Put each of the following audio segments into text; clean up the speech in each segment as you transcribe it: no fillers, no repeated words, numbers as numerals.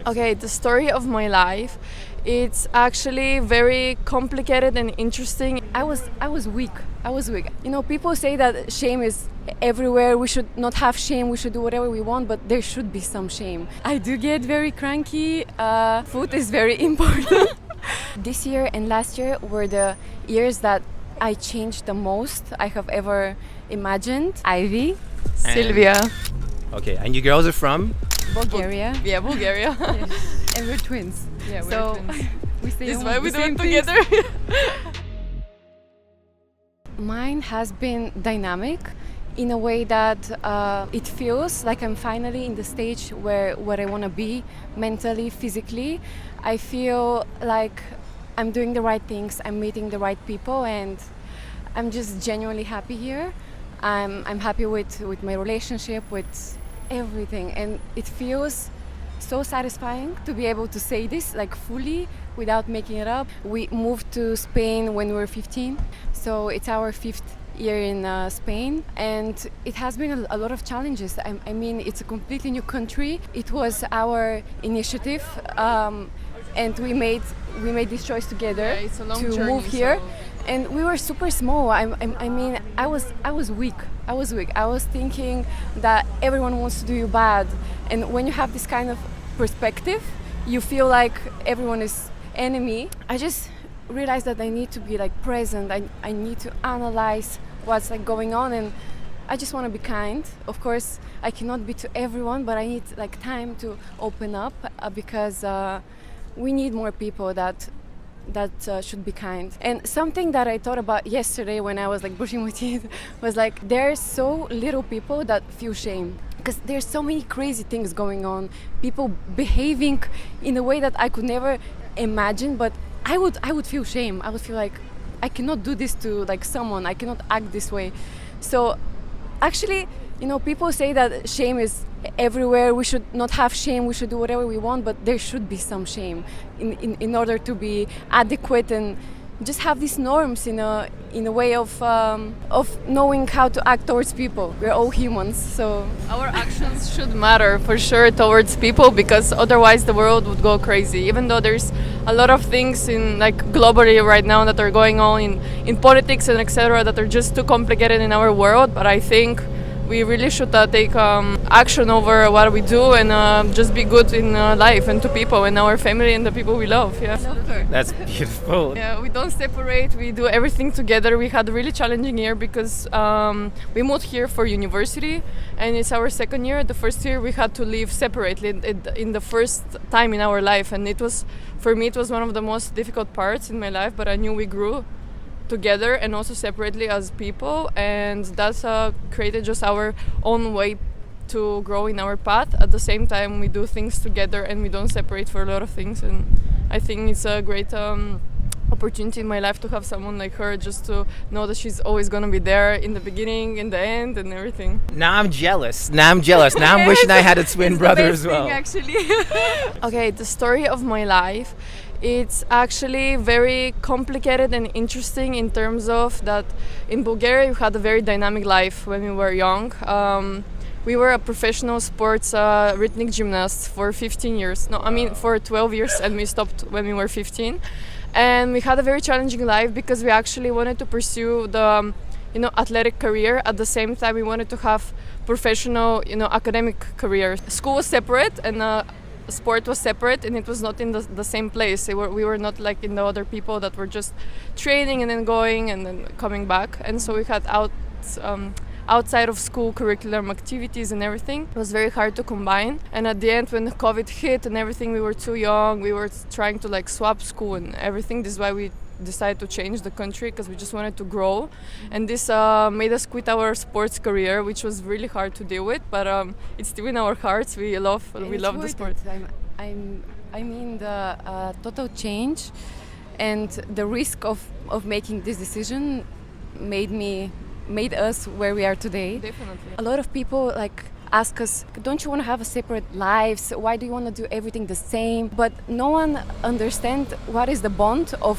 Okay, the story of my life, it's actually very complicated and interesting. I was weak. I was weak. People say that shame is everywhere. We should not have shame. We should do whatever we want, but there should be some shame. I do get very cranky. Food is very important. This year and last year were the years that I changed the most I have ever imagined. Ivy, Sylvia, Okay, and you girls are from? Bulgaria. yeah, Bulgaria. And we're twins. Yeah, we're So twins. we say This is almost why we the do same it things. together. Mine has been dynamic in a way that it feels like I'm finally in the stage where I want to be mentally, physically. I feel like I'm doing the right things, I'm meeting the right people, and I'm just genuinely happy here. I'm happy with my relationship, with everything, and it feels so satisfying to be able to say this like fully without making it up. We moved to Spain when we were 15, so it's our fifth year in Spain, and it has been a lot of challenges. I mean, it's a completely new country. It was our initiative, and we made this choice together Yeah, it's a long to journey, move here. so- And we were super small. I mean, I was weak. I was weak. I was thinking that everyone wants to do you bad, and when you have this kind of perspective, you feel like everyone is enemy. I just realized that I need to be like present. I need to analyze what's like going on, and I just want to be kind. Of course, I cannot be to everyone, but I need like time to open up because we need more people that should be kind. And something that I thought about yesterday when I was like brushing my teeth was like, there's so little people that feel shame, because there's so many crazy things going on, people behaving in a way that I could never imagine, but I would feel shame. I would feel like I cannot do this to like someone, I cannot act this way. So actually, people say that shame is everywhere. We should not have shame. We should do whatever we want, but there should be some shame in order to be adequate and just have these norms in a way of knowing how to act towards people. We're all humans, so Our actions should matter for sure towards people, because otherwise the world would go crazy. Even though there's a lot of things in like globally right now that are going on in politics and etc. that are just too complicated in our world, but I think we really should take action over what we do and just be good in life and to people and our family and the people we love. Yeah. That's beautiful. Yeah, we don't separate. We do everything together. We had a really challenging year because we moved here for university, and it's our second year. The first year we had to live separately in the first time in our life, and it was, for me, it was one of the most difficult parts in my life. But I knew we grew together and also separately as people, and that's created just our own way to grow in our path. At the same time, we do things together and we don't separate for a lot of things, and I think it's a great opportunity in my life to have someone like her, just to know that she's always gonna be there in the beginning, in the end, and everything. Now I'm jealous. Now I'm wishing I had a twin brother as well. Actually. Okay, the story of my life, it's actually very complicated and interesting in terms of that in Bulgaria we had a very dynamic life when we were young. We were a professional sports rhythmic gymnast for 15 years. No, I mean for 12 years, and we stopped when we were 15. And we had a very challenging life because we actually wanted to pursue the athletic career. At the same time, we wanted to have professional academic career. School was separate, and sport was separate, and it was not in the same place. We were not like in the other people that were just training and then going and then coming back. And so we had outside of school curriculum activities and everything. It was very hard to combine. And at the end, when the COVID hit and everything, we were too young. We were trying to like swap school and everything. This is why we decided to change the country, because we just wanted to grow. And this made us quit our sports career, which was really hard to deal with, but it's still in our hearts. We love the sport. I mean, the total change and the risk of making this decision made us where we are today. Definitely. A lot of people like ask us, don't you want to have a separate lives? Why do you want to do everything the same? But no one understands what is the bond of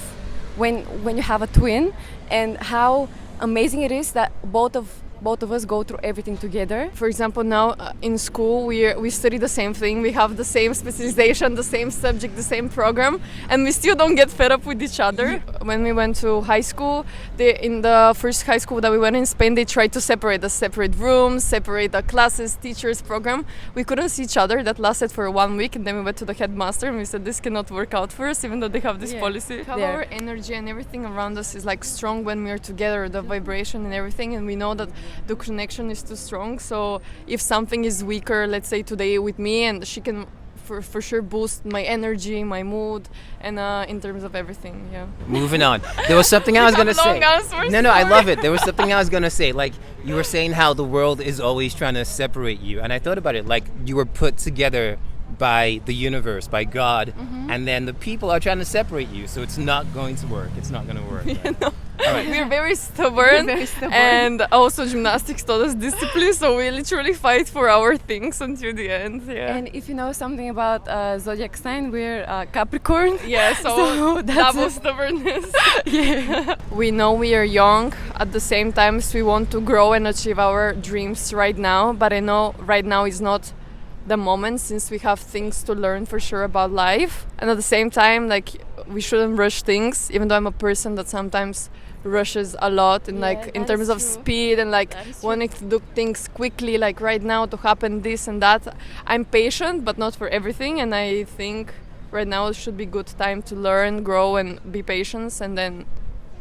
when you have a twin, and how amazing it is that both of both of us go through everything together. For example, now in school we study the same thing, we have the same specialization, the same subject, the same program, and we still don't get fed up with each other. When we went to high school, in the first high school that we went in Spain, they tried to separate us, separate rooms, separate the classes, teachers, program. We couldn't see each other. That lasted for 1 week, and then we went to the headmaster and we said this cannot work out for us, even though they have this policy. Our energy and everything around us is like strong when we're together, the vibration and everything, and we know that the connection is too strong. So if something is weaker, let's say today with me, and she can for sure boost my energy, my mood, and in terms of everything. Moving on. There was something I was going to say. No, I love it. There was something I was going to say. Like, you were saying how the world is always trying to separate you. And I thought about it. Like, you were put together by the universe, by God, and then the people are trying to separate you. So it's not going to work. It's not going to work. Right? All right. We're very stubborn, and also gymnastics taught us discipline, so we literally fight for our things until the end. And if you know something about zodiac sign, we're Capricorn. So double stubbornness. We know we are young. At the same time, we want to grow and achieve our dreams right now, but I know right now is not the moment, since we have things to learn for sure about life. And at the same time, like, we shouldn't rush things, even though I'm a person that sometimes rushes a lot, and like in terms of speed and like wanting to do things quickly, like right now to happen this and that. I'm patient, but not for everything, and I think right now it should be good time to learn, grow, and be patient, and then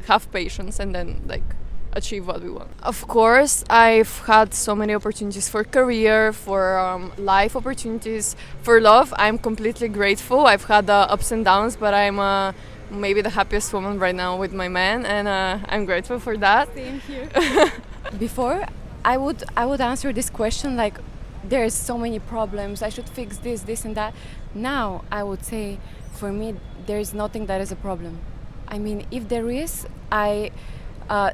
have patience, and then like achieve what we want. Of course, I've had so many opportunities for career, for life opportunities, for love. I'm completely grateful. I've had ups and downs, but I'm maybe the happiest woman right now with my man, and I'm grateful for that. Same here. Before, I would answer this question like, there's so many problems, I should fix this and that. Now I would say, for me, there's nothing that is a problem. I mean, if there is, I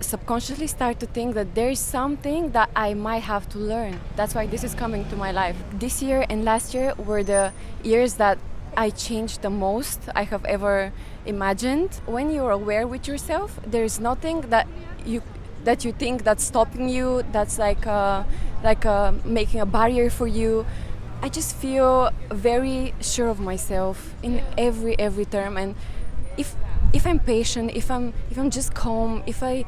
subconsciously start to think that there is something that I might have to learn. That's why this is coming to my life. This year and last year were the years that I changed the most I have ever imagined. When you're aware with yourself, there is nothing that you think that's stopping you, that's like making a barrier for you. I just feel very sure of myself in every term, and if I'm patient, if I'm just calm, if I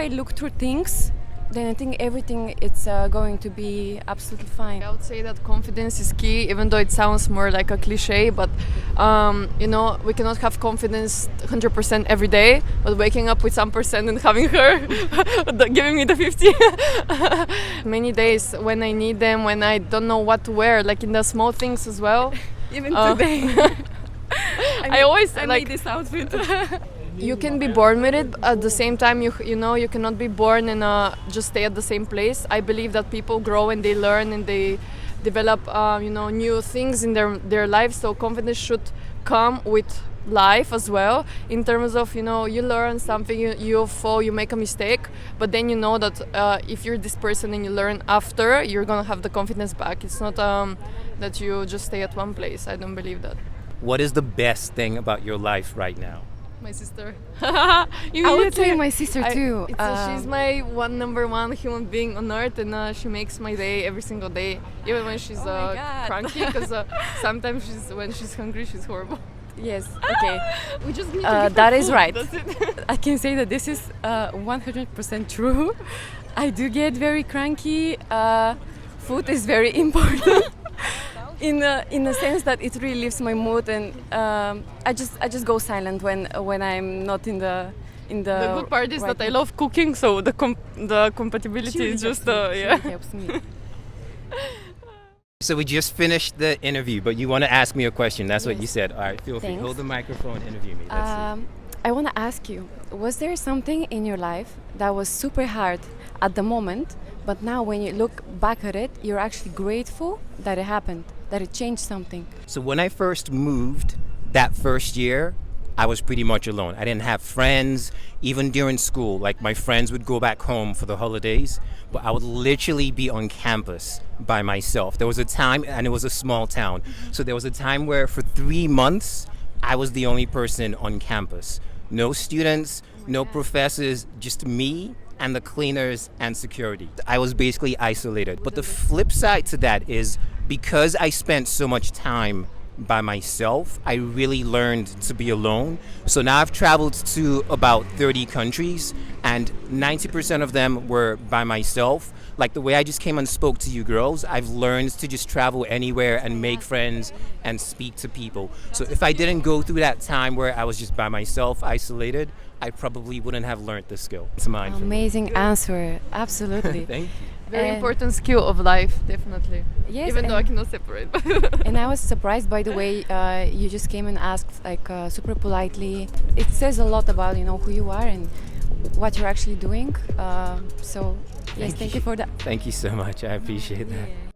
look through things, then I think everything it's going to be absolutely fine. I would say that confidence is key, even though it sounds more like a cliche, but we cannot have confidence 100% every day, but waking up with some percent and having her giving me the 50 many days when I need them, when I don't know what to wear, like in the small things as well. Even today. I like made this outfit. You can be born with it. At the same time, you cannot be born and just stay at the same place. I believe that people grow and they learn and they develop new things in their lives. So confidence should come with life as well, in terms of you learn something, you fall, you make a mistake, but then you know that if you're this person and you learn after, you're gonna have the confidence back. It's not that you just stay at one place. I don't believe that. What is the best thing about your life right now? My sister. I would say my sister too. She's my number one human being on earth, and she makes my day every single day, even when she's cranky, because sometimes when she's hungry, she's horrible. Yes, okay. We just need to that is food. right. That's it. I can say that this is 100% true. I do get very cranky. Food is very important. In the sense that it really lifts my mood, and I just go silent when I'm not in the. The good part is that I love cooking, so the compatibility is just She helps me. So we just finished the interview, but you want to ask me a question. That's what Yes. you said. All right, feel free. Thanks. Hold the microphone, interview me. Let's see. I want to ask you, was there something in your life that was super hard at the moment, but now when you look back at it, you're actually grateful that it happened, that it changed something? So when I first moved that first year, I was pretty much alone. I didn't have friends, even during school. Like, my friends would go back home for the holidays, but I would literally be on campus by myself. There was a time, and it was a small town, so there was a time where for 3 months, I was the only person on campus. No students, no professors, just me and the cleaners and security. I was basically isolated. But the flip side to that is because I spent so much time by myself, I really learned to be alone. So now I've traveled to about 30 countries, and 90% of them were by myself. Like the way I just came and spoke to you girls, I've learned to just travel anywhere and make friends and speak to people. So if I didn't go through that time where I was just by myself, isolated, I probably wouldn't have learned this skill. It's mine. Amazing answer. Absolutely. Thank you. Very And- important skill of life, definitely. Yes, Even though I and- cannot separate. And I was surprised by the way you just came and asked like super politely. It says a lot about who you are and what you're actually doing. So yes, thank you for that. Thank you so much. I appreciate that. Yeah.